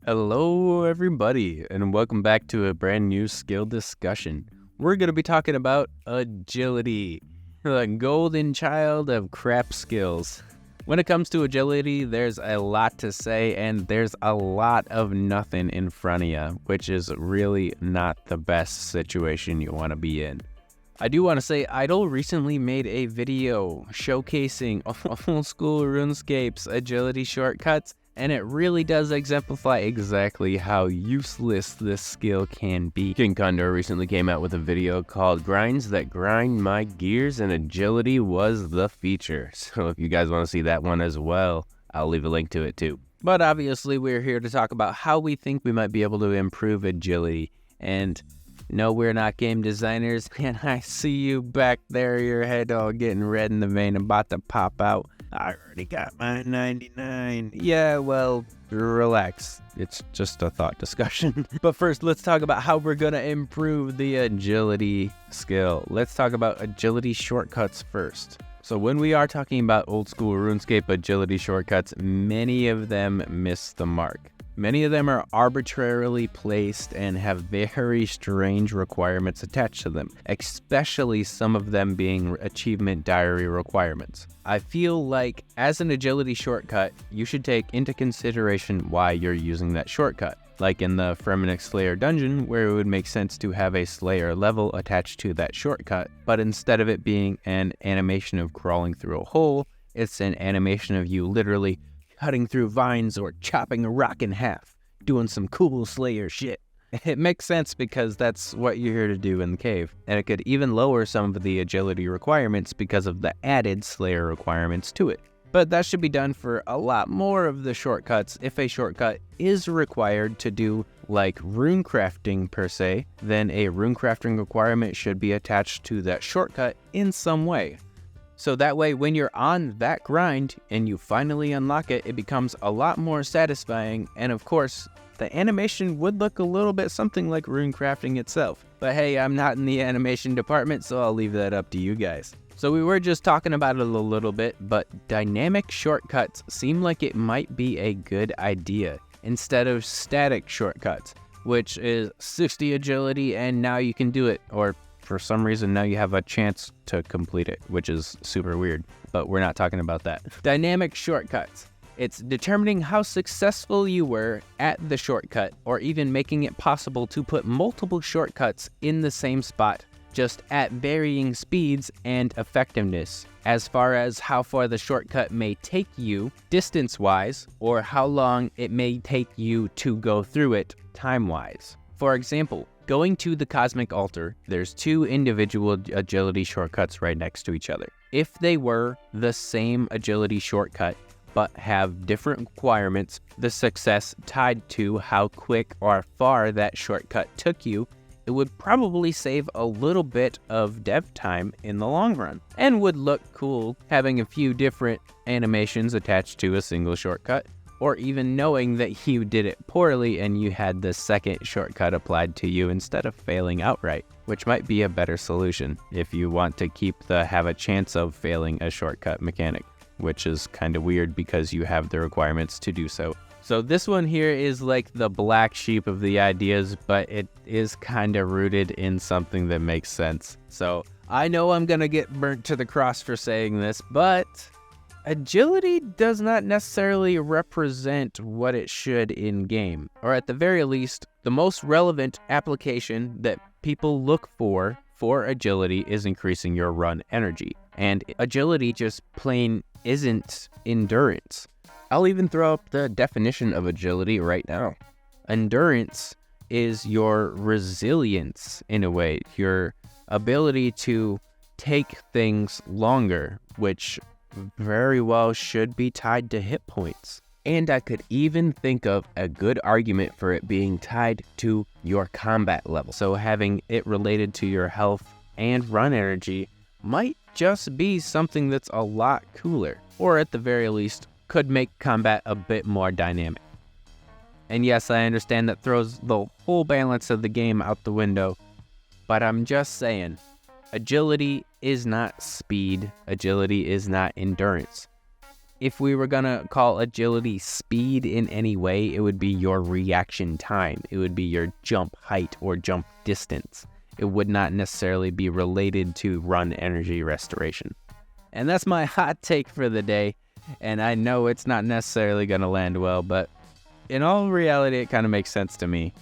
Hello everybody, and welcome back to a brand new skill discussion. We're going to be talking about agility, the golden child of crap skills. When it comes to agility, there's a lot to say, and there's a lot of nothing in front of you, which is really not the best situation you want to be in. I do want to say Idle recently made a video showcasing Old School Runescape's agility shortcuts, and it really does exemplify exactly how useless this skill can be. King Condor recently came out with a video called Grinds That Grind My Gears, and agility was the feature. So if you guys want to see that one as well, I'll leave a link to it too. But obviously we're here to talk about how we think we might be able to improve agility. And no, we're not game designers, and I see you back there, your head all getting red in the vein, about to pop out. I already got my 99. Yeah, well, relax. It's just a thought discussion. But first, let's talk about how we're gonna improve the agility skill. Let's talk about agility shortcuts first. So when we are talking about Old School RuneScape agility shortcuts, many of them miss the mark. Many of them are arbitrarily placed and have very strange requirements attached to them, especially some of them being achievement diary requirements. I feel like as an agility shortcut, you should take into consideration why you're using that shortcut. Like in the Fremennik Slayer dungeon, where it would make sense to have a Slayer level attached to that shortcut, but instead of it being an animation of crawling through a hole, it's an animation of you literally cutting through vines or chopping a rock in half, doing some cool Slayer shit. It makes sense because that's what you're here to do in the cave, and it could even lower some of the agility requirements because of the added Slayer requirements to it. But that should be done for a lot more of the shortcuts. If a shortcut is required to do like rune crafting per se, then a rune crafting requirement should be attached to that shortcut in some way. So that way, when you're on that grind and you finally unlock it, it becomes a lot more satisfying. And of course, the animation would look a little bit something like rune crafting itself. But hey, I'm not in the animation department, so I'll leave that up to you guys. So we were just talking about it a little bit, but dynamic shortcuts seem like it might be a good idea instead of static shortcuts, which is 60 agility and now you can do it, or for some reason, now you have a chance to complete it, which is super weird, but we're not talking about that. Dynamic shortcuts. It's determining how successful you were at the shortcut, or even making it possible to put multiple shortcuts in the same spot, just at varying speeds and effectiveness, as far as how far the shortcut may take you distance-wise, or how long it may take you to go through it time-wise. For example, going to the Cosmic Altar, there's two individual agility shortcuts right next to each other. If they were the same agility shortcut, but have different requirements, the success tied to how quick or far that shortcut took you, it would probably save a little bit of dev time in the long run, and would look cool having a few different animations attached to a single shortcut, or even knowing that you did it poorly and you had the second shortcut applied to you instead of failing outright, which might be a better solution if you want to keep the have a chance of failing a shortcut mechanic, which is kind of weird because you have the requirements to do so. So this one here is like the black sheep of the ideas, but it is kind of rooted in something that makes sense. So I know I'm gonna get burnt to the cross for saying this, but agility does not necessarily represent what it should in-game, or at the very least, the most relevant application that people look for agility is increasing your run energy. And agility just plain isn't endurance. I'll even throw up the definition of agility right now. Endurance is your resilience in a way, your ability to take things longer, which very well should be tied to hit points. And I could even think of a good argument for it being tied to your combat level. So having it related to your health and run energy might just be something that's a lot cooler, or at the very least could make combat a bit more dynamic. And yes, I understand that throws the whole balance of the game out the window, but I'm just saying, agility is not speed. Agility is not endurance. If we were gonna call agility speed in any way, it would be your reaction time. It would be your jump height or jump distance. It would not necessarily be related to run energy restoration. And that's my hot take for the day. And I know it's not necessarily gonna land well, but in all reality, it kind of makes sense to me.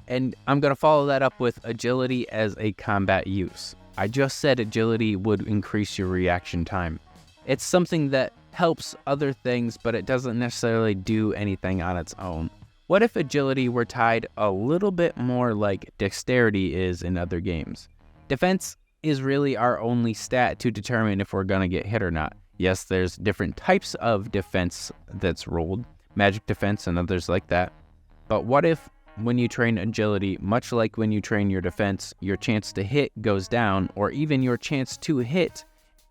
And I'm gonna follow that up with agility as a combat use. I just said agility would increase your reaction time. It's something that helps other things, but it doesn't necessarily do anything on its own. What if agility were tied a little bit more like dexterity is in other games? Defense is really our only stat to determine if we're gonna get hit or not. Yes, there's different types of defense that's rolled, magic defense and others like that. But what if when you train agility, much like when you train your defense, your chance to hit goes down, or even your chance to hit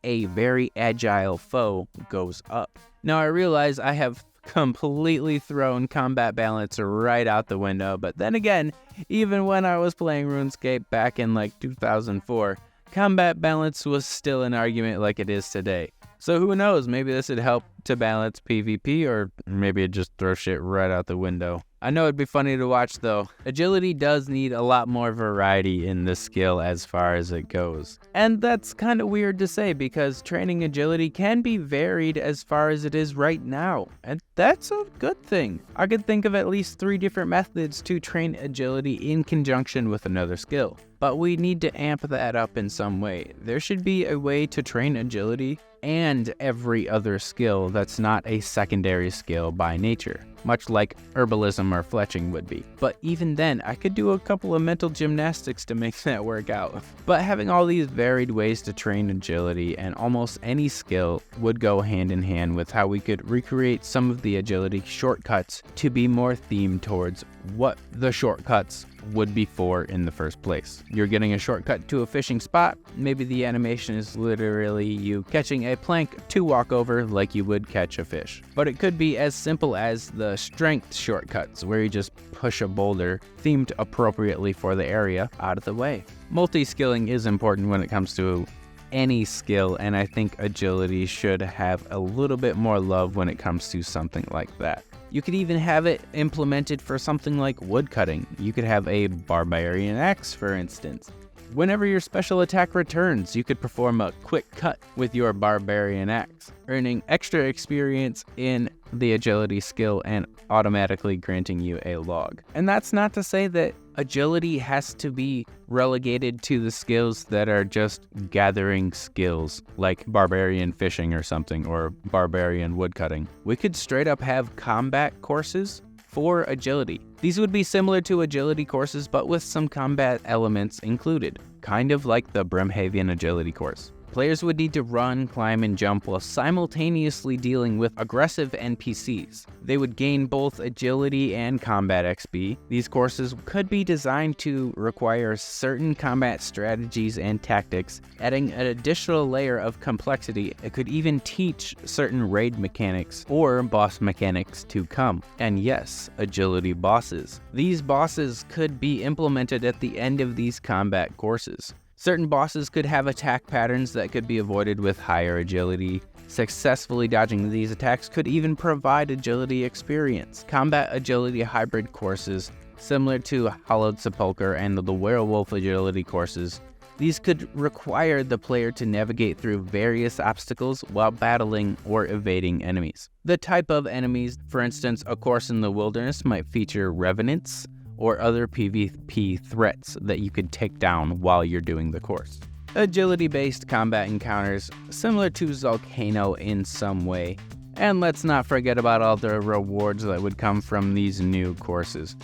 a very agile foe goes up? Now I realize I have completely thrown combat balance right out the window, but then again, even when I was playing RuneScape back in like 2004, combat balance was still an argument like it is today. So who knows, maybe this would help to balance PvP, or maybe it just throws shit right out the window. I know it'd be funny to watch though. Agility does need a lot more variety in the skill as far as it goes. And that's kind of weird to say because training agility can be varied as far as it is right now. And that's a good thing. I could think of at least 3 different methods to train agility in conjunction with another skill. But we need to amp that up in some way. There should be a way to train agility and every other skill that's not a secondary skill by nature, much like herbalism or fletching would be. But even then, I could do a couple of mental gymnastics to make that work out. But having all these varied ways to train agility and almost any skill would go hand in hand with how we could recreate some of the agility shortcuts to be more themed towards what the shortcuts would be for in the first place. You're getting a shortcut to a fishing spot. Maybe the animation is literally you catching a plank to walk over like you would catch a fish. But it could be as simple as the strength shortcuts where you just push a boulder themed appropriately for the area out of the way. Multi-skilling is important when it comes to any skill, and I think agility should have a little bit more love when it comes to something like that. You could even have it implemented for something like woodcutting. You could have a barbarian axe, for instance. Whenever your special attack returns, you could perform a quick cut with your barbarian axe, earning extra experience in the agility skill and automatically granting you a log. And that's not to say that agility has to be relegated to the skills that are just gathering skills, like barbarian fishing or something, or barbarian woodcutting. We could straight up have combat courses for agility. These would be similar to agility courses, but with some combat elements included, kind of like the Brimhaven agility course. Players would need to run, climb, and jump while simultaneously dealing with aggressive NPCs. They would gain both agility and combat XP. These courses could be designed to require certain combat strategies and tactics, adding an additional layer of complexity. It could even teach certain raid mechanics or boss mechanics to come. And yes, agility bosses. These bosses could be implemented at the end of these combat courses. Certain bosses could have attack patterns that could be avoided with higher agility. Successfully dodging these attacks could even provide agility experience. Combat agility hybrid courses, similar to Hallowed Sepulchre and the Werewolf agility courses, these could require the player to navigate through various obstacles while battling or evading enemies. The type of enemies, for instance, a course in the wilderness might feature revenants, or other PvP threats that you could take down while you're doing the course. Agility-based combat encounters, similar to Volcano in some way. And let's not forget about all the rewards that would come from these new courses.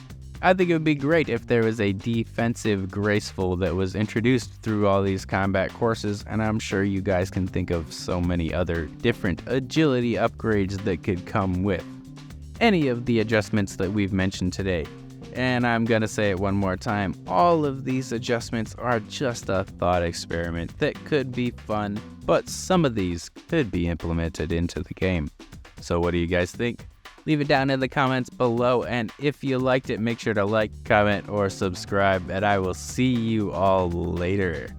I think it would be great if there was a defensive graceful that was introduced through all these combat courses, and I'm sure you guys can think of so many other different agility upgrades that could come with any of the adjustments that we've mentioned today. And I'm gonna say it one more time, all of these adjustments are just a thought experiment that could be fun, but some of these could be implemented into the game. So what do you guys think? Leave it down in the comments below, and if you liked it, make sure to like, comment, or subscribe, and I will see you all later.